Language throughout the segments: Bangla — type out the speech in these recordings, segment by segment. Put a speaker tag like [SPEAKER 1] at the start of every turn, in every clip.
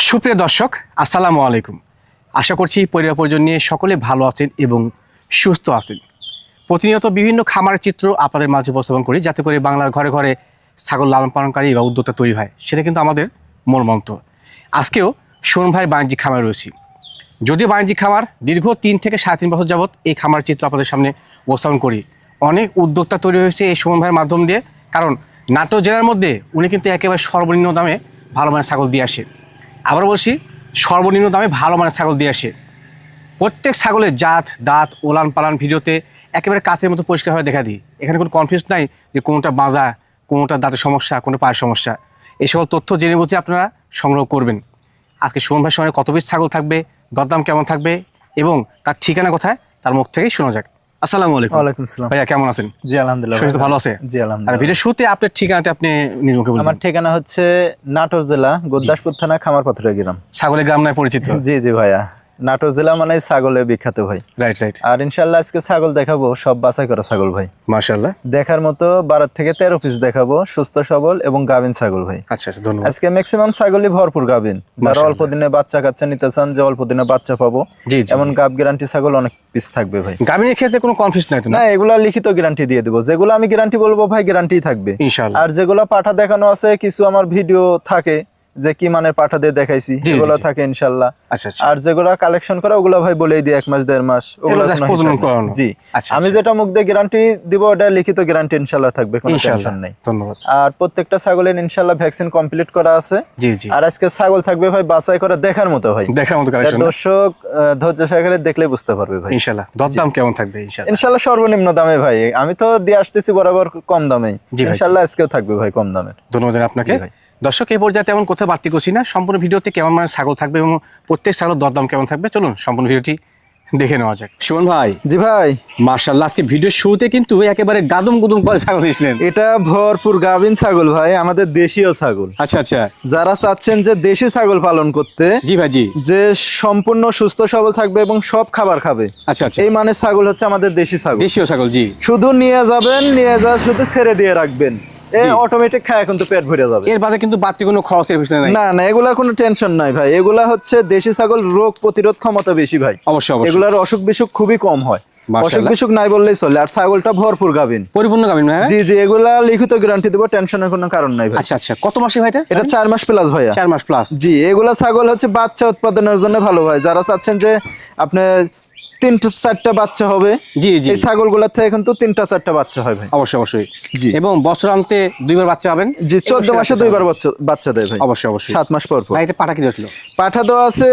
[SPEAKER 1] সুপ্রিয় দর্শক, আসসালামু আলাইকুম। আশা করছি পরিবার পরিজন নিয়ে সকলে ভালো আছেন এবং সুস্থ আছেন। প্রতিনিয়ত বিভিন্ন খামারের চিত্র আপনাদের মাঝে উপস্থাপন করি, যাতে করে বাংলার ঘরে ঘরে ছাগল লালন পালনকারী বা উদ্যোক্তা তৈরি হয়। সেটা কিন্তু আমাদের মূল মন্ত্র। আজকেও সুমন ভাইয়ের বাণিজ্যিক খামারে রয়েছি। যদিও বাণিজ্যিক খামার দীর্ঘ 3 থেকে 3.5 বছর যাবৎ এই খামারের চিত্র আপনাদের সামনে উপস্থাপন করি। অনেক উদ্যোক্তা তৈরি হয়েছে এই সুমন ভাইয়ের মাধ্যম দিয়ে, কারণ নাটোর জেলার মধ্যে উনি কিন্তু একেবারে সর্বনিম্ন দামে ভালো মানের ছাগল দিয়ে আসে। আবার বলছি, সর্বনিম্ন দামে ভালো মানের ছাগল দিয়ে আসে। প্রত্যেক ছাগলের জাত, দাঁত, ওলান পালান ভিডিওতে একেবারে কাচের মতো পরিষ্কারভাবে দেখা দিই। এখানে কোনো কনফিউজ নাই যে কোনোটা বাঁজা, কোনোটা দাঁতের সমস্যা, কোনো পায়ের সমস্যা। এই সকল তথ্য জেনে বুঝে আপনারা সংগ্রহ করবেন। আজকে সুমন ভাইয়ের সঙ্গে কত পিস ছাগল থাকবে, দরদাম কেমন থাকবে এবং তার ঠিকানা কোথায়, তার মুখ থেকেই শোনা যাক। আসসালামু আলাইকুম।
[SPEAKER 2] ওয়ালাইকুম আসসালাম।
[SPEAKER 1] ভাইয়া কেমন আছেন?
[SPEAKER 2] জি আলহামদুলিল্লাহ।
[SPEAKER 1] শরীর ভালো আছে?
[SPEAKER 2] জি
[SPEAKER 1] আর
[SPEAKER 2] আলহামদুলিল্লাহ।
[SPEAKER 1] ভিডিও শুরুতে আপনার ঠিকানাটা আপনি নিজ মুখে বলুন।
[SPEAKER 2] আমার ঠিকানা হচ্ছে নাটোর জেলা গোদ্দাসপুর থানা খামারপাথুরিয়া গ্রাম।
[SPEAKER 1] ছাগলের গ্রাম নয় পরিচিত।
[SPEAKER 2] জি জি ভাইয়া, নাটোর জেলা মানে ছাগলে বিখ্যাত ভাই।
[SPEAKER 1] Right right.
[SPEAKER 2] আর ইনশাল্লাহ আজকে ছাগল দেখাবো, সব বাছাই করা ছাগল ভাই।
[SPEAKER 1] মাশাআল্লাহ।
[SPEAKER 2] দেখার মতো 12 থেকে 13 পিস দেখাবো, সুস্থ সবল এবং গাভিন ছাগল ভাই।
[SPEAKER 1] আচ্ছা আচ্ছা, ধন্যবাদ।
[SPEAKER 2] আজকে ম্যাক্সিমাম ছাগলই ভরপুর গাভিন। যারা
[SPEAKER 1] মাশাআল্লাহ।
[SPEAKER 2] অল্প দিনে বাচ্চা কাচ্চা নিতে চান, যে অল্প দিনে বাচ্চা পাবো,
[SPEAKER 1] জি জি।
[SPEAKER 2] এমন গাভ গ্যারান্টি ছাগল অনেক পিস থাকবে ভাই।
[SPEAKER 1] গাভিনের ক্ষেত্রে কোনো কনফিউজ নাই তো?
[SPEAKER 2] না, এগুলা লিখিত গ্যারান্টি দিয়ে দেবো। যেগুলো আমি গ্যারান্টি বলবো ভাই, গ্যারান্টি থাকবে
[SPEAKER 1] ইনশাআল্লাহ।
[SPEAKER 2] আর যেগুলো পাঠা দেখানো আছে, কিছু আমার ভিডিও থাকে যে কি মানের পাঠা দিয়ে দেখাইছি,
[SPEAKER 1] জি,
[SPEAKER 2] এগুলো
[SPEAKER 1] জি।
[SPEAKER 2] থাকে ইনশাল্লাহ।
[SPEAKER 1] আচ্ছা আচ্ছা।
[SPEAKER 2] আর যেগুলো কালেকশন করা, ওগুলো ভাই বলেই দিই 1 মাস 1.5 মাস, ওগুলো
[SPEAKER 1] just
[SPEAKER 2] কোনো
[SPEAKER 1] প্রজনন
[SPEAKER 2] হিসাব নেই।
[SPEAKER 1] করানো।
[SPEAKER 2] জি।
[SPEAKER 1] আচ্ছা,
[SPEAKER 2] আমি
[SPEAKER 1] আচ্ছা।
[SPEAKER 2] যেটা মুখ দিয়ে গ্যারান্টি দিব, ওটা লিখিত গ্যারান্টি ইনশাল্লাহ থাকবে, কোনো
[SPEAKER 1] ইনশাআল্লাহ,
[SPEAKER 2] টেনশন নেই।
[SPEAKER 1] ধন্যবাদ।
[SPEAKER 2] আর প্রত্যেকটা ছাগলের ইনশাল্লাহ ভ্যাকসিন কমপ্লিট করা আছে।
[SPEAKER 1] জি জি।
[SPEAKER 2] আর আজকে ছাগল থাকবে ভাই বাছাই করা দেখার মতো ভাই।
[SPEAKER 1] দেখার মতো কালেকশন।
[SPEAKER 2] দর্শক ধৈর্য সহকারে দেখলে বুঝতে পারবে ভাই।
[SPEAKER 1] ইনশাআল্লাহ। দরদাম কেমন থাকবে? ইনশাআল্লাহ।
[SPEAKER 2] ইনশাল্লাহ সর্বনিম্ন দামে ভাই। আমি তো দিয়ে আসতেছি বরাবর কম দামে,
[SPEAKER 1] জি ভাই।
[SPEAKER 2] ইনশাল্লাহ আজকেও থাকবে ভাই কম দামে।
[SPEAKER 1] ধন্যবাদ আপনাকে।
[SPEAKER 2] জি ভাই।
[SPEAKER 1] দর্শক, এই পর্যায়ে তেমন কথা বাড়তি করছি না। সম্পূর্ণ ভিডিওতে কেমন মানে ছাগল থাকবে এবং প্রত্যেক ছাগলের দরদাম কেমন থাকবে, চলুন সম্পূর্ণ ভিডিওটি দেখে নেওয়া যাক। সুমন ভাই,
[SPEAKER 2] জি ভাই,
[SPEAKER 1] মাশাআল্লাহ, আজকে ভিডিওর শুরুতে কিন্তু একেবারে গাদম গুদম করে ছাগল নিয়েছিলেন।
[SPEAKER 2] এটা ভরপুর গাভিন ছাগল ভাই, আমাদের দেশীয় ছাগল।
[SPEAKER 1] আচ্ছা আচ্ছা।
[SPEAKER 2] যারা চাচ্ছেন যে দেশি ছাগল পালন করতে,
[SPEAKER 1] জি ভাই জি।
[SPEAKER 2] যে সম্পূর্ণ সুস্থ সবল থাকবে এবং সব খাবার খাবে,
[SPEAKER 1] আচ্ছা আচ্ছা।
[SPEAKER 2] এই মানের ছাগল হচ্ছে আমাদের দেশি ছাগল।
[SPEAKER 1] দেশীয় ছাগল, জি।
[SPEAKER 2] শুধু নিয়ে যাবেন, নিয়ে যা শুধু ছেড়ে দিয়ে রাখবেন,
[SPEAKER 1] জি।
[SPEAKER 2] অটোমেটিক খায় কিন্তু পেট ভরে যাবে।
[SPEAKER 1] এর বাদে কিন্তু বাড়তি কোনো খরচের বিষয় নাই।
[SPEAKER 2] না না, এগুলার কোনো টেনশন নাই ভাই। এগুলা হচ্ছে দেশি ছাগল, রোগ প্রতিরোধ ক্ষমতা বেশি ভাই।
[SPEAKER 1] অবশ্যই অবশ্যই।
[SPEAKER 2] এগুলার অসুখ বিসুখ খুবই কম হয়,
[SPEAKER 1] মাশাআল্লাহ।
[SPEAKER 2] অসুখ বিসুখ নাই বললেই চলে। আর ছাগলটা ভরপুর গাভিন,
[SPEAKER 1] পরিপূর্ণ গাভিন ভাই?
[SPEAKER 2] জি জি। এগুলা লিখিত গ্যারান্টি দেবো, টেনশনের কোনো কারণ নাই ভাই।
[SPEAKER 1] আচ্ছা আচ্ছা। কত মাসে ভাই
[SPEAKER 2] এটা 4 মাস প্লাস ভাইয়া।
[SPEAKER 1] 4 মাস প্লাস।
[SPEAKER 2] জি। এগুলা ছাগল হচ্ছে বাচ্চা উৎপাদনের জন্য ভালো ভাই। যারা চাচ্ছেন যে আপনি 3-4টা বাচ্চা হবে,
[SPEAKER 1] জি জি।
[SPEAKER 2] এই ছাগলগুলোর থেকে কিন্তু 3-4টা বাচ্চা হয় ভাই।
[SPEAKER 1] অবশ্যই অবশ্যই।
[SPEAKER 2] জি।
[SPEAKER 1] এবং বছরান্তে 2বার বাচ্চা হবেন।
[SPEAKER 2] জি, 14 মাসে 2বার বাচ্চা দেয় ভাই।
[SPEAKER 1] অবশ্যই অবশ্যই।
[SPEAKER 2] 7 মাস পর পর।
[SPEAKER 1] ভাই, এটা পাঠা কি দিয়েছিল?
[SPEAKER 2] পাঠা দেওয়া আছে,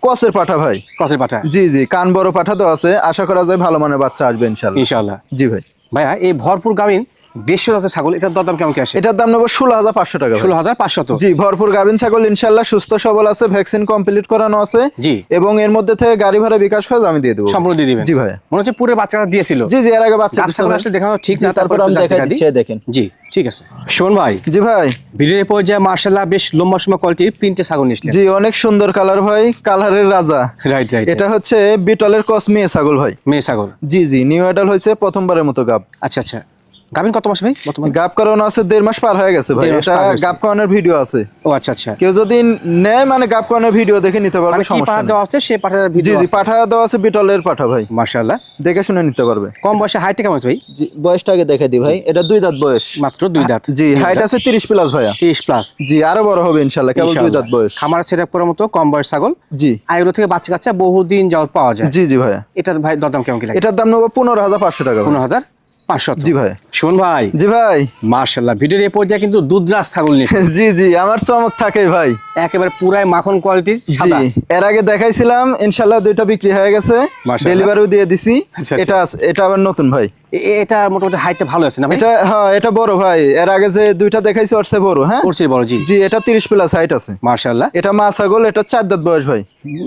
[SPEAKER 2] কসের পাঠা ভাই।
[SPEAKER 1] ক্রসের পাঠা।
[SPEAKER 2] জি জি, কান বড় পাঠা দেওয়া আছে। আশা করা যায় ভালো মানের বাচ্চা আসবে ইনশাআল্লাহ।
[SPEAKER 1] ইনশাআল্লাহ।
[SPEAKER 2] জি ভাই।
[SPEAKER 1] ভাইয়া, এই ভরপুর গাভিন দেশীয় জাতের ছাগল, এটার দরদাম কেমন কি আসে?
[SPEAKER 2] এটার দাম নেবো 16,500 টাকা ভাই।
[SPEAKER 1] 16,500।
[SPEAKER 2] জি, ভরপুর গাভিন ছাগল ইনশাআল্লাহ, সুস্থ সবল আছে, ভ্যাকসিন কমপ্লিট করানো আছে।
[SPEAKER 1] জি।
[SPEAKER 2] এবং এর মধ্যে থেকে গাড়ি ভাড়া বিকাশ খরচ আমি দিয়ে দেবো।
[SPEAKER 1] সম্পূর্ণ দিয়ে দিবেন?
[SPEAKER 2] জি ভাই।
[SPEAKER 1] মনে হচ্ছে পুরো বাচ্চা দিয়েছিল।
[SPEAKER 2] জি জি, এর আগে বাচ্চা
[SPEAKER 1] গাভ ছাগল আসলে দেখানো ঠিক
[SPEAKER 2] জি,
[SPEAKER 1] না,
[SPEAKER 2] তারপর আমি
[SPEAKER 1] একটু
[SPEAKER 2] দেখাই
[SPEAKER 1] জায়গা দিই।
[SPEAKER 2] দিচ্ছি, এই দেখেন।
[SPEAKER 1] জি, ঠিক আছে। শোন ভাই,
[SPEAKER 2] জি ভাই।
[SPEAKER 1] ভিডিওর পর্যায়ে মাশাআল্লাহ বেশ লম্বা সময় কোয়ালিটির প্রিন্টে ছাগল নিয়েছিলেন।
[SPEAKER 2] জি, অনেক সুন্দর কালার ভাই, কালারের রাজা।
[SPEAKER 1] Right right.
[SPEAKER 2] এটা হচ্ছে বিটলের ক্রস মেয়ে ছাগল ভাই।
[SPEAKER 1] মেয়ে ছাগল।
[SPEAKER 2] জি জি, নিউ অ্যাডাল হয়েছে প্রথমবারের মতো গাব।
[SPEAKER 1] আচ্ছা আচ্ছা। গাভিন কত মাস ভাই বর্তমানে?
[SPEAKER 2] গাব করানো আছে 1.5 মাস পার হয়ে গেছে ভাই।
[SPEAKER 1] 1.5 মাস
[SPEAKER 2] এটা
[SPEAKER 1] পার হয়েছে।
[SPEAKER 2] গাব করানোর ভিডিও আছে,
[SPEAKER 1] ও আচ্ছা আচ্ছা।
[SPEAKER 2] কেউ যদি নেয় মানে গাব করানোর ভিডিও দেখে নিতে পারবে,
[SPEAKER 1] মানে কি
[SPEAKER 2] সমস্যা
[SPEAKER 1] পাঠা
[SPEAKER 2] নেই।
[SPEAKER 1] দেওয়া আছে সে পাঠার
[SPEAKER 2] জি
[SPEAKER 1] ভিডিও?
[SPEAKER 2] জি, পাঠা দেওয়া আছে বিটলের পাঠা ভাই,
[SPEAKER 1] মাশাআল্লাহ।
[SPEAKER 2] দেখে শুনে নিতে পারবে।
[SPEAKER 1] কম বয়সে হাইট কেমন আছে ভাই?
[SPEAKER 2] জি, বয়সটা আগে দেখে দিই ভাই। এটা 2 দাঁত বয়স।
[SPEAKER 1] মাত্র 2 দাঁত।
[SPEAKER 2] জি, হাইট আছে 30 প্লাস ভাইয়া।
[SPEAKER 1] 30 প্লাস।
[SPEAKER 2] জি, আরো বড় হবে ইনশাআল্লাহ, কেবল 2 দাঁত বয়স।
[SPEAKER 1] খামার সেটআপ করার মতো কম বয়স ছাগল।
[SPEAKER 2] জি।
[SPEAKER 1] আর এগুলো থেকে বাচ্চা কাচ্চা বহুদিন যাওয়ার পাওয়া যায়।
[SPEAKER 2] জি জি ভাইয়া।
[SPEAKER 1] এটার ভাই দরদাম কেমন কি লাগে?
[SPEAKER 2] এটার দাম নেবো 15,500 টাকা ভাই।
[SPEAKER 1] 15,500।
[SPEAKER 2] জি ভাই।
[SPEAKER 1] শোন ভাই,
[SPEAKER 2] জি ভাই।
[SPEAKER 1] মাশাআল্লাহ, ভিডিওর এই পর্যায়ে কিন্তু দুধরাজ ছাগল নিয়েছে।
[SPEAKER 2] জি জি, আমার চমক থাকে ভাই।
[SPEAKER 1] একেবারে পুরাই মাখন কোয়ালিটির
[SPEAKER 2] জি,
[SPEAKER 1] সাদা।
[SPEAKER 2] এর আগে দেখাইছিলাম ইনশাআল্লাহ, 2টা বিক্রি হয়ে গেছে,
[SPEAKER 1] মাশাআল্লাহ।
[SPEAKER 2] ডেলিভারিও দিয়ে দিছি।
[SPEAKER 1] আচ্ছা,
[SPEAKER 2] এটা এটা আবার নতুন ভাই।
[SPEAKER 1] এটা মোটামুটি হাইটটা ভালো আছে না ভাই?
[SPEAKER 2] এটা হ্যাঁ, এটা বড় ভাই। এর আগে যে 2টা দেখাইছি ওর চেয়ে বড়। হ্যাঁ,
[SPEAKER 1] করছে বড়। জি
[SPEAKER 2] জি, এটা 30 প্লাস হাইট আছে।
[SPEAKER 1] মাশাআল্লাহ।
[SPEAKER 2] এটা মা ছাগল, এটা 4 দাঁত বয়স ভাই।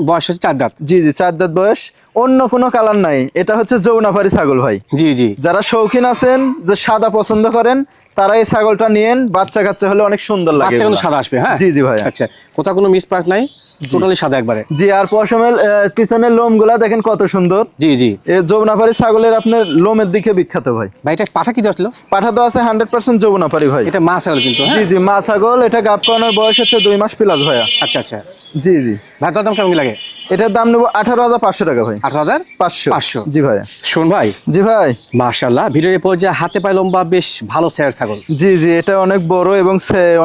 [SPEAKER 1] বয়স হচ্ছে 4 দাঁত।
[SPEAKER 2] জি জি, 4 দাঁত বয়স। অন্য কোনো কালার নাই, এটা হচ্ছে যৌনাপারি ছাগল ভাই।
[SPEAKER 1] জি জি।
[SPEAKER 2] যারা শৌখিন আছেন, যে সাদা পছন্দ করেন, তারা এই ছাগলটা নিয়েন, বাচ্চা কাচ্চা হলে অনেক সুন্দর লাগে।
[SPEAKER 1] বাচ্চা কিন্তু
[SPEAKER 2] এগুলা।
[SPEAKER 1] সাদা আসবে, হ্যাঁ
[SPEAKER 2] জি জি ভাই।
[SPEAKER 1] আচ্ছা, কোথাও কোনো মিস পার্ক নাই, টোটালি সাদা একবারে।
[SPEAKER 2] জি, আর পশমের পিছনের লোমগুলা দেখেন কত সুন্দর।
[SPEAKER 1] জি জি
[SPEAKER 2] এই যমুনাপাড়ি ছাগলের আপনার লোমের দিকে বিখ্যাত ভাই।
[SPEAKER 1] ভাই, এটা পাঠা কি আসলো?
[SPEAKER 2] পাঠা তো আছে 100% যমুনাপাড়ি ভাই।
[SPEAKER 1] এটা মা ছাগল কিন্তু,
[SPEAKER 2] জি
[SPEAKER 1] হ্যাঁ
[SPEAKER 2] জি, মা ছাগল। এটা গাব করানোর বয়স হচ্ছে 2 মাস প্লাস ভাইয়া।
[SPEAKER 1] আচ্ছা আচ্ছা
[SPEAKER 2] জি জি।
[SPEAKER 1] ভাই, তোর দাম কেমন কি লাগে?
[SPEAKER 2] এটার দাম নেবো 18,500 টাকা ভাই।
[SPEAKER 1] 18,500।
[SPEAKER 2] জি ভাইয়া।
[SPEAKER 1] শোন ভাই,
[SPEAKER 2] জি ভাই।
[SPEAKER 1] মাশাআল্লাহ, ভিডিওর পর্যায়ে হাতে পায়ে লম্বা, বেশ ভালো চেহারার ছাগল।
[SPEAKER 2] জি জি, এটা অনেক বড় এবং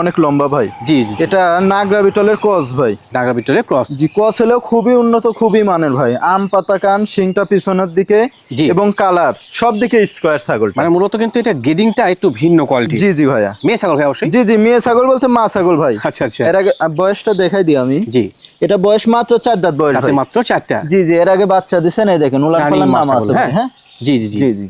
[SPEAKER 2] অনেক লম্বা ভাই।
[SPEAKER 1] জি জি,
[SPEAKER 2] এটা নাগরা বিটলের ক্রস ভাই।
[SPEAKER 1] ডাগরা ভিক্টোরিয়া ক্রস।
[SPEAKER 2] জি, ক্রস হলেও খুবই উন্নত, খুবই মানের ভাই। আম পাতা কান, শিংটা পিছনের দিকে
[SPEAKER 1] জি।
[SPEAKER 2] এবং কালার সব দিকে স্কোয়ার ছাগল।
[SPEAKER 1] মানে মূলত কিন্তু এটা গেডিংটা একটু ভিন্ন কোয়ালিটি।
[SPEAKER 2] জি জি ভাইয়া।
[SPEAKER 1] মেয়ে ছাগল ভাই অবশ্যই।
[SPEAKER 2] জি জি, মেয়ে ছাগল বলতে মা ছাগল ভাই।
[SPEAKER 1] আচ্ছা আচ্ছা,
[SPEAKER 2] এর আগে বয়সটা দেখাই দিই আমি।
[SPEAKER 1] জি,
[SPEAKER 2] এটা বয়স মাত্র 4 দাঁত বয়স
[SPEAKER 1] তাতে
[SPEAKER 2] ভাই।
[SPEAKER 1] মাত্র 4টা।
[SPEAKER 2] জি জি, এর আগে বাচ্চা দিছেন, এই দেখেন উলান
[SPEAKER 1] রানিং
[SPEAKER 2] পালান
[SPEAKER 1] মা
[SPEAKER 2] নাম
[SPEAKER 1] ছাগল,
[SPEAKER 2] আছে ভাই। হ্যাঁ
[SPEAKER 1] জি জি জি।
[SPEAKER 2] জি জি।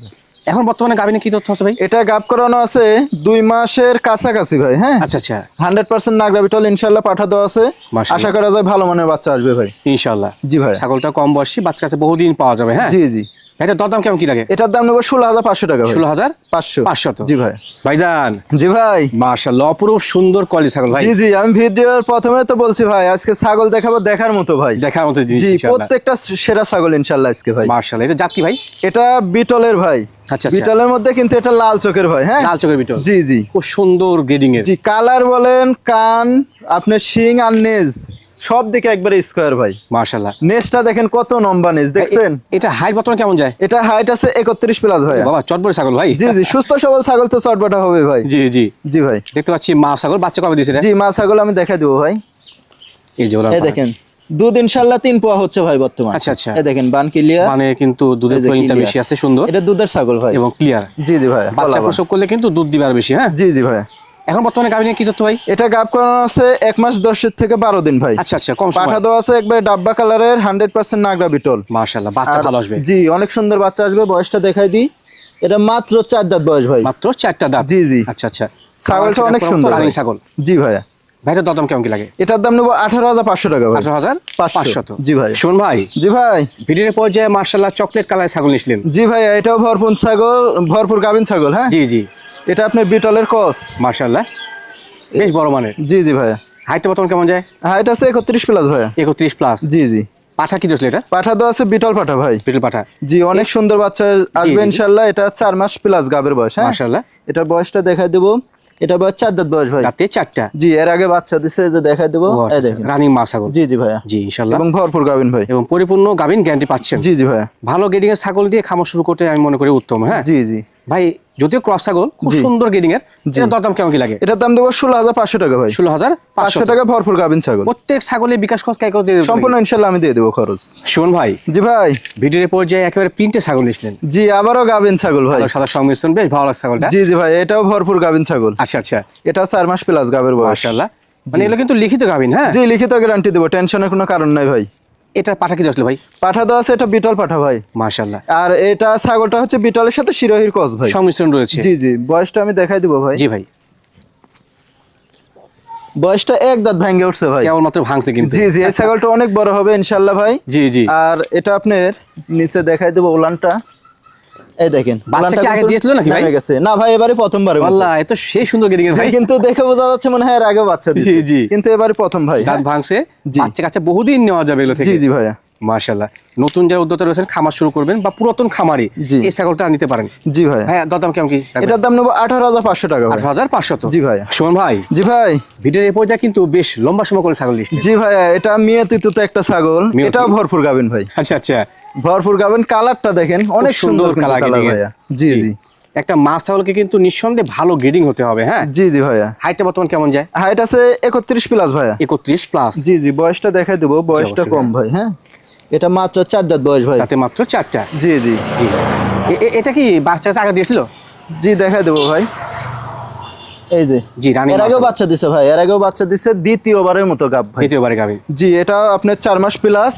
[SPEAKER 1] এখন বর্তমানে গাভিনে কি তথ্য আছে ভাই?
[SPEAKER 2] এটা গাব করানো আছে 2 মাসের কাছাকাছি ভাই। হ্যাঁ,
[SPEAKER 1] আচ্ছা আচ্ছা,
[SPEAKER 2] 100% নাগরা বিটল ইনশাআল্লাহ পাঠা দেওয়া আছে।
[SPEAKER 1] মাশাআল্লাহ।
[SPEAKER 2] আশা করা যায় ভালো মানের বাচ্চা আসবে ভাই।
[SPEAKER 1] ইনশাআল্লাহ।
[SPEAKER 2] জি ভাই।
[SPEAKER 1] ছাগলটা কম বয়সী, বাচ্চা কাছে বহুদিন পাওয়া যাবে, হ্যাঁ
[SPEAKER 2] জি জি।
[SPEAKER 1] এটা দরদাম কেমন কি লাগে?
[SPEAKER 2] এটার দাম নেব 16,500 টাকা ভাই।
[SPEAKER 1] 16,500।
[SPEAKER 2] জি ভাই।
[SPEAKER 1] ভাইজান,
[SPEAKER 2] জি ভাই।
[SPEAKER 1] মাশাআল্লাহ, অপরূপ সুন্দর কোয়ালিটি ছাগল ভাই।
[SPEAKER 2] জি জি, আমি ভিডিওর প্রথমে তো বলছি ভাই, আজকে ছাগল দেখাবো দেখার মতো ভাই।
[SPEAKER 1] দেখার মতো জিনিস
[SPEAKER 2] জি,
[SPEAKER 1] ইনশাআল্লাহ।
[SPEAKER 2] প্রত্যেকটা সেরা ছাগল ইনশাআল্লাহ আজকে ভাই।
[SPEAKER 1] মাশাআল্লাহ, এটা জাত কি ভাই?
[SPEAKER 2] এটা বিটলের ভাই।
[SPEAKER 1] আচ্ছা আচ্ছা।
[SPEAKER 2] বিটলের মধ্যে কিন্তু এটা লাল চোখের ভাই। হ্যাঁ,
[SPEAKER 1] লাল চোখের বিটল।
[SPEAKER 2] জি জি।
[SPEAKER 1] খুব সুন্দর গ্রেডিং এর।
[SPEAKER 2] জি, কালার বলেন, কান, আপনার শিং আর নেজ সব দিকে একবারে স্কোয়ার ভাই।
[SPEAKER 1] মাশাআল্লাহ।
[SPEAKER 2] নেজটা দেখেন কত লম্বা নেজ, দেখছেন?
[SPEAKER 1] এটা হাইট বর্তমানে কেমন যায়?
[SPEAKER 2] এটা হাইট আছে 31 প্লাস ভাই।
[SPEAKER 1] বাবা, চটবড়ে ছাগল ভাই।
[SPEAKER 2] জি জি, সুস্থ সবল ছাগল তো চটবাটা হবে ভাই।
[SPEAKER 1] জি জি,
[SPEAKER 2] জি ভাই।
[SPEAKER 1] দেখতে পাচ্ছি মা ছাগল। বাচ্চা কবে দিয়েছে?
[SPEAKER 2] জি, মা ছাগল আমি দেখাই দেবো ভাই।
[SPEAKER 1] এই যে ওরা,
[SPEAKER 2] এই দেখেন দুধ ইনশাআল্লাহ 3 পোয়া হচ্ছে ভাই বর্তমান।
[SPEAKER 1] আচ্ছা আচ্ছা।
[SPEAKER 2] এই দেখেন বান ক্লিয়ার,
[SPEAKER 1] মানে কিন্তু দুধের
[SPEAKER 2] এই যে
[SPEAKER 1] ফ্লোইংটা
[SPEAKER 2] clear।
[SPEAKER 1] বেশি আছে, সুন্দর
[SPEAKER 2] এটা দুধের ছাগল ভাই
[SPEAKER 1] এবং ক্লিয়ার।
[SPEAKER 2] জি জি ভাই।
[SPEAKER 1] বাচ্চা প্রসব করলে কিন্তু দুধ দিবে আর বেশি, হ্যাঁ
[SPEAKER 2] জি জি ভাই।
[SPEAKER 1] এখন বর্তমানে গাভিনে কি তথ্য ভাই?
[SPEAKER 2] এটা গাব করানো আছে 1 মাস 10 থেকে 12 দিন ভাই।
[SPEAKER 1] আচ্ছা আচ্ছা, কম
[SPEAKER 2] পাঠা
[SPEAKER 1] সময়।
[SPEAKER 2] দেওয়া আছে একবারে ডাব্বা কালারের 100% নাগরা বিটল।
[SPEAKER 1] মাশাআল্লাহ, বাচ্চা
[SPEAKER 2] আর-
[SPEAKER 1] ভালো আসবে।
[SPEAKER 2] জি, অনেক সুন্দর বাচ্চা আসবে। বয়সটা দেখাই দিই। এটা মাত্র 4 দাঁত বয়স ভাই।
[SPEAKER 1] মাত্র 4টা দাঁত।
[SPEAKER 2] জি জি।
[SPEAKER 1] আচ্ছা আচ্ছা,
[SPEAKER 2] ছাগলটা অনেক সুন্দর
[SPEAKER 1] রানিং
[SPEAKER 2] ভাই।
[SPEAKER 1] ছাগল।
[SPEAKER 2] জি ভাইয়া।
[SPEAKER 1] ভাইটার দরদাম কেমন কি লাগে?
[SPEAKER 2] এটার দাম নেব 18,500 টাকা ভাই।
[SPEAKER 1] 18,500।
[SPEAKER 2] জি ভাই।
[SPEAKER 1] শোন ভাই,
[SPEAKER 2] জি ভাই।
[SPEAKER 1] ভিডিওর পর্যায়ে মাশাআল্লাহ চকলেট কালার ছাগল নিছিলেন।
[SPEAKER 2] জি ভাই, এটাও ভরপুর ছাগল, ভরপুর গাভিন ছাগল। হ্যাঁ,
[SPEAKER 1] জি জি,
[SPEAKER 2] এটা আপনার বিটলের ক্রস।
[SPEAKER 1] মাশাআল্লাহ, বেশ বড় মানের।
[SPEAKER 2] জি জি ভাইয়া।
[SPEAKER 1] হাইটটা বর্তমানে কেমন যায়?
[SPEAKER 2] হাইট আছে 31 প্লাস ভাইয়া।
[SPEAKER 1] 31 প্লাস।
[SPEAKER 2] জি জি।
[SPEAKER 1] পাঠা কি দিয়েছিল এটা?
[SPEAKER 2] পাঠা দেওয়া আছে বিটল পাঠা ভাই।
[SPEAKER 1] বিটল পাঠা।
[SPEAKER 2] জি, অনেক সুন্দর বাচ্চা আসবে
[SPEAKER 1] জি।
[SPEAKER 2] ইনশাআল্লাহ। এটা 4 মাস প্লাস গাবের বয়স। হ্যাঁ,
[SPEAKER 1] মাশাআল্লাহ,
[SPEAKER 2] এটার বয়সটা দেখাই দেবো। এটা বয়স 4 দাঁত বয়স ভাই।
[SPEAKER 1] তাতে 4টা।
[SPEAKER 2] জি, এর আগে বাচ্চা দিছে, যে দেখাই দেবো। এই দেখেন।
[SPEAKER 1] রানিং মা ছাগল।
[SPEAKER 2] জি জি ভাইয়া।
[SPEAKER 1] জি ইনশাআল্লাহ,
[SPEAKER 2] এবং ভরপুর গাভিন ভাই।
[SPEAKER 1] এবং পরিপূর্ণ গাভিন গ্যারান্টি পাচ্ছেন।
[SPEAKER 2] জি জি ভাইয়া।
[SPEAKER 1] ভালো গ্রেডিং এর ছাগল দিয়ে খামার শুরু করতে আমি মনে করি উত্তম। হ্যাঁ
[SPEAKER 2] জি জি।
[SPEAKER 1] ভাই, যদিও ক্রস ছাগল, খুব
[SPEAKER 2] জি।
[SPEAKER 1] সুন্দর গ্রেডিং এর।
[SPEAKER 2] জি।
[SPEAKER 1] এর দরদাম কেমন কি লাগে?
[SPEAKER 2] এটার দাম দেবো 16,500 টাকা ভাই।
[SPEAKER 1] 16,500
[SPEAKER 2] 500 টাকা ভরপুর গাভিন ছাগল।
[SPEAKER 1] প্রত্যেক ছাগলের বিকাশ খরচ কে করে
[SPEAKER 2] সম্পূর্ণ ইনশাআল্লাহ আমি দিয়ে দেবো খরচ।
[SPEAKER 1] শোন ভাই,
[SPEAKER 2] জি ভাই।
[SPEAKER 1] ভিডিওর পর্যায়ে একেবারে প্রিন্টে ছাগল নিছিলেন।
[SPEAKER 2] জি, আবারও গাভিন ছাগল ভাই।
[SPEAKER 1] কালো সাদা সংমিশ্রণ, বেশ ভালো লাগছে ছাগলটা।
[SPEAKER 2] জি জি ভাই, এটাও ভরপুর গাভিন ছাগল।
[SPEAKER 1] আচ্ছা আচ্ছা,
[SPEAKER 2] এটাও 4 মাস প্লাস গাবের বয়স।
[SPEAKER 1] মাশাআল্লাহ, মানে এগুলো কিন্তু লিখিত গাভিন। হ্যাঁ,
[SPEAKER 2] জি, লিখিত গ্যারান্টি দেবো, টেনশনের কোনো কারণ নাই ভাই।
[SPEAKER 1] এটা পাঠা কি দিয়েছিল ভাই?
[SPEAKER 2] পাঠা দেওয়া আছে, এটা বিটল পাঠা ভাই।
[SPEAKER 1] মাশাআল্লাহ,
[SPEAKER 2] আর এটা ছাগলটা হচ্ছে বিটলের সাথে শিরোহির ক্রস ভাই।
[SPEAKER 1] সংমিশ্রণ রয়েছে।
[SPEAKER 2] জি জি। বয়সটা আমি দেখাই দিব ভাই।
[SPEAKER 1] জি ভাই,
[SPEAKER 2] বয়সটা 1 দাঁত ভেঙে উঠছে ভাই।
[SPEAKER 1] কেবল মাত্র ভাঙছে কিন্তু।
[SPEAKER 2] জি জি, এই ছাগলটা অনেক বড় হবে ইনশাআল্লাহ ভাই।
[SPEAKER 1] জি জি।
[SPEAKER 2] আর এটা আপনার নিচে দেখাই দেবো উলানটা। এই দেখেন,
[SPEAKER 1] বাচ্চা কি
[SPEAKER 2] উলানটা
[SPEAKER 1] আগে
[SPEAKER 2] কিন্তু
[SPEAKER 1] দিয়েছিল নাকি ভাই?
[SPEAKER 2] নেমে গেছে। না ভাই, এবারে প্রথমবার।
[SPEAKER 1] আল্লাহ, এত সেই সুন্দর গ্রেডিং এর ভাই।
[SPEAKER 2] কিন্তু দেখে বোঝা যাচ্ছে মনে হয় এর আগে বাচ্চা দিয়েছে।
[SPEAKER 1] জি, জি।
[SPEAKER 2] কিন্তু এবারে প্রথম ভাই।
[SPEAKER 1] দাঁত ভাঙছে,
[SPEAKER 2] জি।
[SPEAKER 1] বাচ্চা কাছে বহুদিন নেওয়া যাবে এগুলো থেকে।
[SPEAKER 2] জি জি ভাইয়া।
[SPEAKER 1] মাশাআল্লাহ, নতুন যারা উদ্যোক্তা রয়েছেন খামার শুরু করবেন বা পুরাতন খামারি,
[SPEAKER 2] জি।
[SPEAKER 1] এই ছাগলটা নিতে পারেন।
[SPEAKER 2] জি ভাই।
[SPEAKER 1] হ্যাঁ, দরদাম কেমন কি?
[SPEAKER 2] এটার দাম নেবো 18,500 টাকা ভাই।
[SPEAKER 1] 18,500।
[SPEAKER 2] জি ভাই।
[SPEAKER 1] শোন ভাই,
[SPEAKER 2] জি ভাই।
[SPEAKER 1] ভিডিওর এই পর্যায়ে কিন্তু বেশ লম্বা সময় করে ছাগল লিস্ট।
[SPEAKER 2] জি ভাইয়া, এটা মিয়াতি তুতো একটা ছাগল।
[SPEAKER 1] মিয়াতি।
[SPEAKER 2] এটাও ভরপুর গাভিন ভাই।
[SPEAKER 1] আচ্ছা আচ্ছা,
[SPEAKER 2] ভরপুর গাভিন। কালারটা দেখেন অনেক সুন্দর
[SPEAKER 1] কালার
[SPEAKER 2] কালার ভাইয়া। জি জি।
[SPEAKER 1] একটা মা ছাগলকে কিন্তু নিঃসন্দেহে ভালো গ্রেডিং হতে হবে। হ্যাঁ,
[SPEAKER 2] জি জি ভাইয়া।
[SPEAKER 1] হাইটটা বর্তমান কেমন যায়?
[SPEAKER 2] হাইট আছে 31 প্লাস ভাইয়া।
[SPEAKER 1] 31 প্লাস।
[SPEAKER 2] জি জি। বয়সটা দেখাই দেবো, বয়সটা
[SPEAKER 1] অবশ্যই
[SPEAKER 2] কম ভাই। হ্যাঁ, এটা মাত্র 4 দাঁত বয়স ভাই।
[SPEAKER 1] তাতে মাত্র 4টা।
[SPEAKER 2] জি জি।
[SPEAKER 1] জি, এটা কি বাচ্চা আগে দিয়েছিল?
[SPEAKER 2] জি, দেখাই দেবো ভাই। এই যে,
[SPEAKER 1] জি, রানিং
[SPEAKER 2] এর আগেও বাচ্চা দিছে ভাই। এর আগেও বাচ্চা দিছে, দ্বিতীয়বারের মতো গাব ভাই।
[SPEAKER 1] দ্বিতীয়বারে গাবি।
[SPEAKER 2] জি, এটা আপনার 4 মাস প্লাস।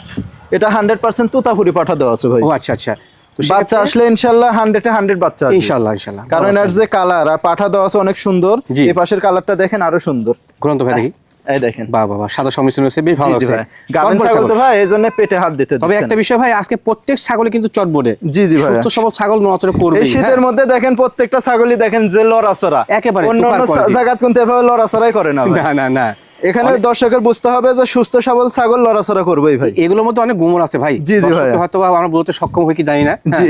[SPEAKER 2] এটা 100% তোতাপুরি পাঠা দেওয়া আছে ভাই।
[SPEAKER 1] ও আচ্ছা আচ্ছা, তো
[SPEAKER 2] বাচ্চা আসলে ইনশাআল্লাহ 100 এ 100 বাচ্চা আসবে।
[SPEAKER 1] ইনশাআল্লাহ ইনশাআল্লাহ।
[SPEAKER 2] কারণ এর যে কালার আর পাঠা দেওয়া আছে অনেক সুন্দর।
[SPEAKER 1] জি।
[SPEAKER 2] এই পাশের কালারটা দেখেন আরো সুন্দর।
[SPEAKER 1] ঘুরন্ত ভাই দেখি।
[SPEAKER 2] এই দেখেন
[SPEAKER 1] বাবা সাদা সংমিশ্রণ হচ্ছে, বেশ ভালো
[SPEAKER 2] জি
[SPEAKER 1] আছে।
[SPEAKER 2] ভাই, গাভিন ছাগল তো ভাই এইজন্য পেটে হাত দিতে
[SPEAKER 1] তবে
[SPEAKER 2] দিচ্ছেন।
[SPEAKER 1] একটা বিষয় ভাই, আজকে প্রত্যেক ছাগলে কিন্তু চটবটে।
[SPEAKER 2] জি জি ভাই,
[SPEAKER 1] সুস্থ সবল ছাগল নড়াচড়া করবে।
[SPEAKER 2] এই শীতের মধ্যে দেখেন প্রত্যেকটা ছাগলই দেখেন যে লড়াচড়া,
[SPEAKER 1] একেবারে
[SPEAKER 2] অন্য
[SPEAKER 1] তুফান
[SPEAKER 2] অন্য
[SPEAKER 1] quality।
[SPEAKER 2] জায়গা কিন্তু এভাবে লড়াচড়াই করে না ভাই।
[SPEAKER 1] না না না,
[SPEAKER 2] এখানে দর্শকের বুঝতে হবে যে সুস্থ সবল ছাগল লড়াচড়া করবেই ভাই।
[SPEAKER 1] এগুলোর মধ্যে অনেক গুমর আছে ভাই।
[SPEAKER 2] জি জি ভাই,
[SPEAKER 1] হয়তো বা আমরা বলতে সক্ষম হই কি জানি না।
[SPEAKER 2] জি।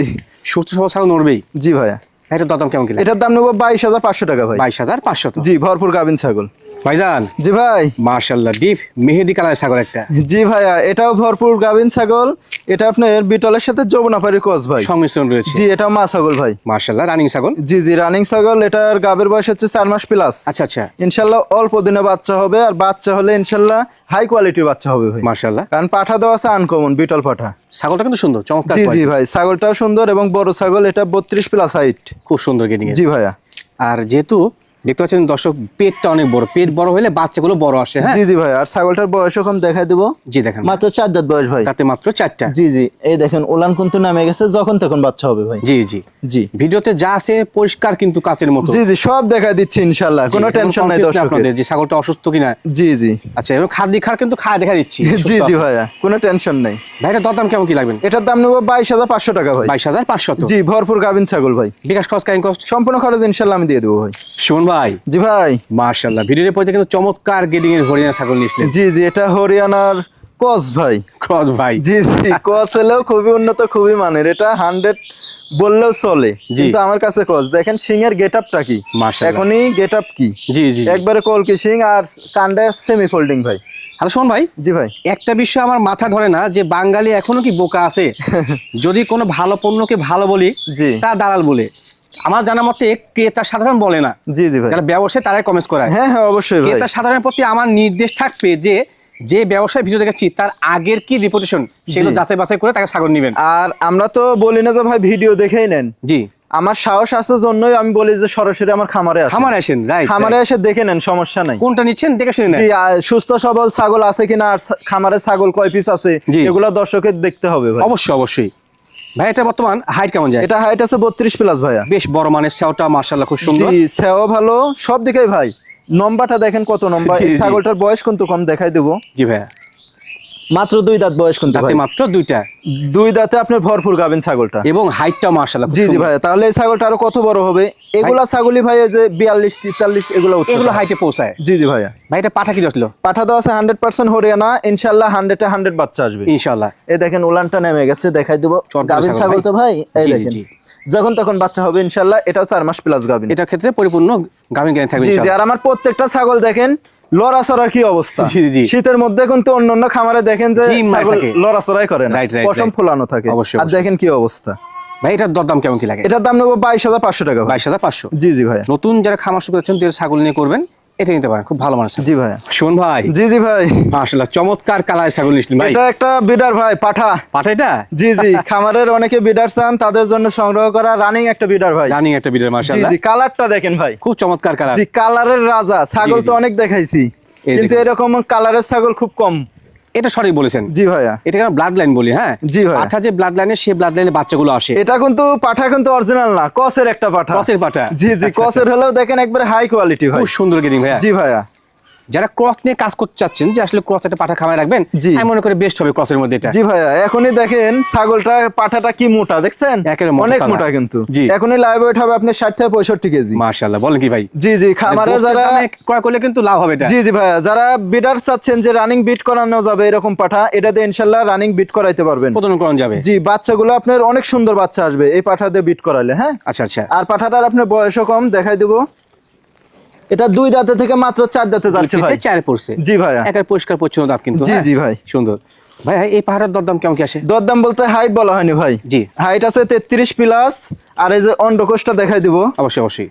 [SPEAKER 1] সুস্থ সবল ছাগল নড়বেই।
[SPEAKER 2] জি ভাইয়া,
[SPEAKER 1] এটা দাম কেমন কি লাগে?
[SPEAKER 2] এটার দাম নেবো 22,500 টাকা ভাই।
[SPEAKER 1] 22,500।
[SPEAKER 2] জি, ভরপুর গাভিন ছাগল
[SPEAKER 1] ভাইজান
[SPEAKER 2] জি ভাই।
[SPEAKER 1] মাশাআল্লাহ, ডিপ মেহেদি কালার ছাগল একটা।
[SPEAKER 2] জি ভাইয়া, এটাও ভরপুর গাভিন ছাগল। এটা আপনার বিটলের সাথে যমুনাপাড়ির ক্রস ভাই।
[SPEAKER 1] সংমিশ্রণ রয়েছে।
[SPEAKER 2] জি, এটা মা ছাগল ভাই।
[SPEAKER 1] মাশাআল্লাহ, রানিং ছাগল।
[SPEAKER 2] জি জি, রানিং ছাগল। এটার গাবের বয়স হচ্ছে 4 মাস প্লাস।
[SPEAKER 1] আচ্ছা আচ্ছা,
[SPEAKER 2] ইনশাল্লাহ অল্প দিনে বাচ্চা হবে, আর বাচ্চা হলে ইনশাল্লাহ হাই কোয়ালিটির বাচ্চা হবে ভাই।
[SPEAKER 1] মাশাআল্লাহ।
[SPEAKER 2] কারণ পাঠা দেওয়া আছে আনকমন, বিটল পাঠা।
[SPEAKER 1] ছাগলটা কিন্তু সুন্দর, চমৎকার।
[SPEAKER 2] জি জি ভাই, ছাগলটাও সুন্দর এবং বড় ছাগল। এটা 32 প্লাস হাইট,
[SPEAKER 1] খুব সুন্দর গেটিং।
[SPEAKER 2] জি ভাইয়া।
[SPEAKER 1] আর যেহেতু দেখতে পাচ্ছেন দর্শক, পেটটা অনেক বড়, পেট বড় হলে বাচ্চাগুলো বড় আসে। হ্যাঁ
[SPEAKER 2] জি জি ভাই, আর ছাগলটার বয়সও কম দেখাই দেবো।
[SPEAKER 1] জি দেখেন,
[SPEAKER 2] মাত্র 4 দাঁত বয়স ভাই।
[SPEAKER 1] তাতে মাত্র 4টা।
[SPEAKER 2] জি জি, এই দেখেন ওলান কিন্তু নামে গেছে, যখন তখন বাচ্চা হবে ভাই।
[SPEAKER 1] জি জি
[SPEAKER 2] জি
[SPEAKER 1] ভিডিওতে যা আছে পরিষ্কার কিন্তু কাচের মতো।
[SPEAKER 2] জি জি, সব দেখাই দিচ্ছি ইনশাল্লাহ, কোনো টেনশন নাই দর্শকের।
[SPEAKER 1] আপনাদের যে ছাগলটা অসুস্থ কিনা।
[SPEAKER 2] জি জি
[SPEAKER 1] আচ্ছা, এবং খাদ্য খার কিন্তু খায় দেখা দিচ্ছি।
[SPEAKER 2] জি জি ভাইয়া, কোনো টেনশন নাই।
[SPEAKER 1] ভাই এটা দরদাম কেমন কি লাগবেন?
[SPEAKER 2] এটার দাম নেবো 22,500 টাকা ভাই।
[SPEAKER 1] 22,500।
[SPEAKER 2] জি, ভরপুর গাভিন ছাগল ভাই।
[SPEAKER 1] বিকাশ খরচ কাইন কস্ট
[SPEAKER 2] সম্পূর্ণ খরচ ইনশাল্লাহ আমি দিয়ে দেবো ভাই।
[SPEAKER 1] সুমন ভাই
[SPEAKER 2] জি ভাই।
[SPEAKER 1] মাশাআল্লাহ, ভিডিওর পরে কিন্তু চমৎকার গেডিং এর হরিয়ানা ছাগল নিয়েছিলেন।
[SPEAKER 2] জি জি, এটা হরিয়ানার কস ভাই।
[SPEAKER 1] ক্রস ভাই।
[SPEAKER 2] জি জি, কস হলেও খুবই উন্নত, খুবই মানের। এটা 100 বললেও চলে,
[SPEAKER 1] জি।
[SPEAKER 2] কিন্তু আমার কাছে কস। দেখেন সিংয়ের গেট আপটা কি,
[SPEAKER 1] মাশাআল্লাহ।
[SPEAKER 2] এখনই গেট আপ কি।
[SPEAKER 1] জি জি।
[SPEAKER 2] একবারে কলকি সিং, আর কান্ডে সেমি ফোল্ডিং ভাই।
[SPEAKER 1] আচ্ছা সুমন ভাই,
[SPEAKER 2] জি ভাই।
[SPEAKER 1] একটা বিষয় আমার মাথা ধরে না, যে বাঙালি এখনো কি বোকা আছে? যদি কোনো ভালো পণ্যকে ভালো বলি,
[SPEAKER 2] জি।
[SPEAKER 1] তা দালাল বলে। আমার জানা মতে ক্রেতা সাধারণ বলে না।
[SPEAKER 2] জি জি ভাই।
[SPEAKER 1] যারা ব্যবসায়ী তারাই কমেন্ট করায়।
[SPEAKER 2] হ্যাঁ হ্যাঁ, অবশ্যই ভাই।
[SPEAKER 1] ক্রেতা সাধারণের প্রতি আমার নির্দেশ থাকবে যে, যে ব্যবসায় ভিডিও দেখাচ্ছি তার আগের কি রিপোর্টেশন, সেগুলো
[SPEAKER 2] জি।
[SPEAKER 1] যাচাই বাছাই করে তাকে ছাগল নেবেন।
[SPEAKER 2] আর আমরা তো বলি না যে ভাই ভিডিও দেখেই নেন।
[SPEAKER 1] জি,
[SPEAKER 2] আমার সাহস আছে জন্যই আমি বলি যে সরাসরি আমার খামারে আসেন।
[SPEAKER 1] খামারে আসেন, রাইট।
[SPEAKER 2] খামারে এসে দেখে নেন, সমস্যা নাই।
[SPEAKER 1] কোনটা নিচ্ছেন দেখে শুনে নেন।
[SPEAKER 2] জি, সুস্থ সবল ছাগল আছে কিনা, আর খামারে ছাগল কয় পিস আছে,
[SPEAKER 1] জি।
[SPEAKER 2] এগুলো দর্শকের দেখতে হবে ভাই।
[SPEAKER 1] অবশ্যই অবশ্যই। ভাই এটা বর্তমান হাইট কেমন যায়?
[SPEAKER 2] এটা হাইট আছে 32 প্লাস ভাইয়া।
[SPEAKER 1] বেশ বড় মানের ছাওটা, মাশাআল্লাহ খুব সুন্দর।
[SPEAKER 2] জি, সেও ভালো, সব দিকেই ভাই। নম্বরটা দেখেন কত নম্বর।
[SPEAKER 1] জি,
[SPEAKER 2] এই
[SPEAKER 1] জি।
[SPEAKER 2] ছাগলটার বয়স কিন্তু কম, দেখাই দেবো।
[SPEAKER 1] জি ভাইয়া,
[SPEAKER 2] মাত্র 2 দাঁত বয়স কিন্তু
[SPEAKER 1] তাতে
[SPEAKER 2] ভাই।
[SPEAKER 1] মাত্র 2টা।
[SPEAKER 2] 2 দাঁতে আপনার ভরপুর গাবেন ছাগলটা।
[SPEAKER 1] এবং হাইটটা মাশাআল্লাহ খুব
[SPEAKER 2] জি জি
[SPEAKER 1] সুন্দর।
[SPEAKER 2] ভাই, তাহলে এই ছাগলটা আরো কত বড় হবে। এগুলা ছাগলই ভাই এই যে 42 43 এগুলো উঠছে
[SPEAKER 1] এগুলো
[SPEAKER 2] ভাই।
[SPEAKER 1] হাইটে পৌঁছায়।
[SPEAKER 2] জি জি ভাইয়া।
[SPEAKER 1] ভাই এটা পাঠা কি আসলো?
[SPEAKER 2] পাঠা দেওয়া আছে 100% হরিয়ানা, ইনশাআল্লাহ 100-এ 100 বাচ্চা আসবে
[SPEAKER 1] ইনশাআল্লাহ।
[SPEAKER 2] এই দেখেন উলানটা নেমে গেছে, দেখাই দেবো।
[SPEAKER 1] চটপটে
[SPEAKER 2] গাভিন
[SPEAKER 1] ছাগল
[SPEAKER 2] ছাগল
[SPEAKER 1] ভাই।
[SPEAKER 2] তো ভাই, এই
[SPEAKER 1] জি, জি,
[SPEAKER 2] দেখেন
[SPEAKER 1] জি।
[SPEAKER 2] যখন তখন বাচ্চা হবে ইনশাআল্লাহ। এটাও 4 মাস প্লাস গাভিন।
[SPEAKER 1] এটার ক্ষেত্রে পরিপূর্ণ গাভিন জ্ঞান থাকবে
[SPEAKER 2] জি জি,
[SPEAKER 1] ইনশাআল্লাহ।
[SPEAKER 2] আর আমার প্রত্যেকটা ছাগল দেখেন লড়াচড়ার কি অবস্থা।
[SPEAKER 1] জি, জি।
[SPEAKER 2] শীতের মধ্যে কিন্তু অন্যান্য খামারে দেখেন যে
[SPEAKER 1] জিম মার
[SPEAKER 2] ছাগল
[SPEAKER 1] থাকে।
[SPEAKER 2] লড়াচড়াই করে না,
[SPEAKER 1] রাইট, রাইট,
[SPEAKER 2] পশম
[SPEAKER 1] রাইট।
[SPEAKER 2] ফুলানো থাকে।
[SPEAKER 1] অবশ্যই,
[SPEAKER 2] আর
[SPEAKER 1] অবশ্যই।
[SPEAKER 2] দেখেন কি অবস্থা।
[SPEAKER 1] ভাই এটার দরদাম কেমন কি লাগে?
[SPEAKER 2] এটার দাম নেবো 22,500 টাকা ভাই।
[SPEAKER 1] 22,500।
[SPEAKER 2] জি জি ভাই।
[SPEAKER 1] নতুন যারা খামার শুরু করেছেন, যে ছাগল নিয়ে করবেন, এটা নিতে পারেন, খুব ভালো মানুষ।
[SPEAKER 2] জি ভাই।
[SPEAKER 1] শোন ভাই,
[SPEAKER 2] জি জি ভাই,
[SPEAKER 1] মাশাআল্লাহ চমৎকার কালার ছাগল নিয়েছিলেন ভাই।
[SPEAKER 2] এটা একটা বিডার ভাই, পাঠা।
[SPEAKER 1] পাঠা এটা?
[SPEAKER 2] জি জি, খামারের অনেকে বিডার চান, তাদের জন্য সংগ্রহ করা রানিং একটা বিডার ভাই।
[SPEAKER 1] রানিং একটা বিডার
[SPEAKER 2] জি
[SPEAKER 1] মাশাআল্লাহ।
[SPEAKER 2] জি, কালারটা দেখেন ভাই,
[SPEAKER 1] খুব চমৎকার কালার।
[SPEAKER 2] জি কালারের রাজা। ছাগল
[SPEAKER 1] জি,
[SPEAKER 2] তো
[SPEAKER 1] জি।
[SPEAKER 2] অনেক দেখাইছি,
[SPEAKER 1] এই
[SPEAKER 2] কিন্তু
[SPEAKER 1] দেখুন।
[SPEAKER 2] এরকম কালারের ছাগল খুব কম।
[SPEAKER 1] এটা সঠিক বলেছেন।
[SPEAKER 2] জি ভাইয়া।
[SPEAKER 1] এটা কেন ব্লাড লাইন বলি, হ্যাঁ।
[SPEAKER 2] জি ভাই।
[SPEAKER 1] পাঠা যে ব্লাড লাইনে, সেই ব্লাড লাইনে বাচ্চাগুলো আসে।
[SPEAKER 2] এটা কিন্তু পাঠা কিন্তু অরিজিনাল না, কসের একটা পাঠা।
[SPEAKER 1] ক্রসের পাঠা?
[SPEAKER 2] জি জি,
[SPEAKER 1] আচ্ছা,
[SPEAKER 2] কসের হলেও দেখেন একবারে হাই কোয়ালিটি ভাই।
[SPEAKER 1] খুব সুন্দর গেটিং ভাইয়া।
[SPEAKER 2] জি ভাইয়া।
[SPEAKER 1] যারা ক্রস নিয়ে কাজ করতে চাচ্ছেন, যে আসলে ক্রস একটা পাঠা খামায় রাখবেন,
[SPEAKER 2] জি।
[SPEAKER 1] আমি মনে করি বেস্ট হবে ক্রসের মধ্যে এটা।
[SPEAKER 2] জি ভাইয়া, এখনই দেখেন ছাগলটা, পাঠাটা কি মোটা দেখছেন,
[SPEAKER 1] একেবারে মোটা
[SPEAKER 2] অনেক
[SPEAKER 1] তাজা।
[SPEAKER 2] মোটা কিন্তু।
[SPEAKER 1] জি।
[SPEAKER 2] এখনই লাইভ ওয়েট হবে আপনার 60 থেকে 65 কেজি।
[SPEAKER 1] মাশাআল্লাহ, বলেন কি ভাই?
[SPEAKER 2] জি জি, খামারে
[SPEAKER 1] গোস্তের
[SPEAKER 2] যারা
[SPEAKER 1] দামে ক্রয় করলে কিন্তু লাভ হবে এটা।
[SPEAKER 2] জি জি ভাইয়া, যারা বিডার চাচ্ছেন যে রানিং বিট করানো যাবে এরকম পাঠা, এটাতে ইনশাল্লাহ রানিং বিট করাইতে পারবেন।
[SPEAKER 1] প্রদান করা যাবে।
[SPEAKER 2] জি, বাচ্চাগুলো আপনার অনেক সুন্দর বাচ্চা আসবে এই পাঠা দিয়ে বিট করাইলে। হ্যাঁ,
[SPEAKER 1] আচ্ছা আচ্ছা।
[SPEAKER 2] আর পাঠাটার আপনার বয়সও কম, দেখাই দেবো। এটা 2 দাঁতে থেকে মাত্র 4 দাঁতে যাচ্ছে ভাই।
[SPEAKER 1] 4 পড়ছে।
[SPEAKER 2] জি ভাইয়া।
[SPEAKER 1] একের পরিষ্কার পরিচ্ছন্ন দাঁত কিন্তু।
[SPEAKER 2] জি
[SPEAKER 1] হ্যাঁ?
[SPEAKER 2] জি ভাই।
[SPEAKER 1] সুন্দর। ভাই এই পাহাড়ের দরদাম কেমন কি আসে?
[SPEAKER 2] দরদাম বলতে হাইট বলা হয়নি ভাই।
[SPEAKER 1] জি।
[SPEAKER 2] হাইট আছে 33 প্লাস। আর এই যে অন্ডকোষটা দেখাই দিব।
[SPEAKER 1] অবশ্যই অবশ্যই।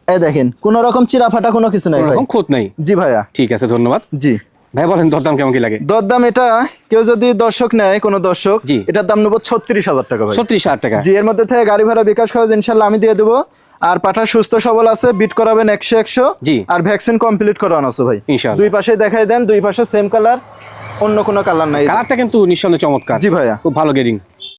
[SPEAKER 2] এই দেখেন, কোন রকম চিরা ফাটা কোনো কিছু নাই
[SPEAKER 1] কোনো
[SPEAKER 2] ভাই।
[SPEAKER 1] রকম খুঁত নাই।
[SPEAKER 2] জি ভাইয়া।
[SPEAKER 1] ঠিক আছে, ধন্যবাদ
[SPEAKER 2] জি
[SPEAKER 1] ভাই। বলেন দরদাম কেমন কি লাগে?
[SPEAKER 2] দরদাম এটা কেউ যদি দর্শক নেয়, কোনো দর্শক,
[SPEAKER 1] জি।
[SPEAKER 2] এটার দাম নেবো 36,000 টাকা ভাই।
[SPEAKER 1] 36,000 টাকা।
[SPEAKER 2] জি, এর মধ্যে থেকে গাড়ি ভাড়া বিকাশ খরচ ইনশাল্লাহ আমি দিয়ে দেবো। আর পাঠা সুস্থ সবল আছে, বিট করাবেন 100-100।
[SPEAKER 1] জি।
[SPEAKER 2] আর ভ্যাকসিন কমপ্লিট করানো আছে ভাই
[SPEAKER 1] ইনশাআল্লাহ।
[SPEAKER 2] দুই পাশে দেখাই দেন, দুই পাশে সেম কালার, অন্য কোনো কালার নাই।
[SPEAKER 1] কালারটা কিন্তু নিঃসন্দেহে চমৎকার।
[SPEAKER 2] জি ভাইয়া।
[SPEAKER 1] খুব ভালো গেটিং।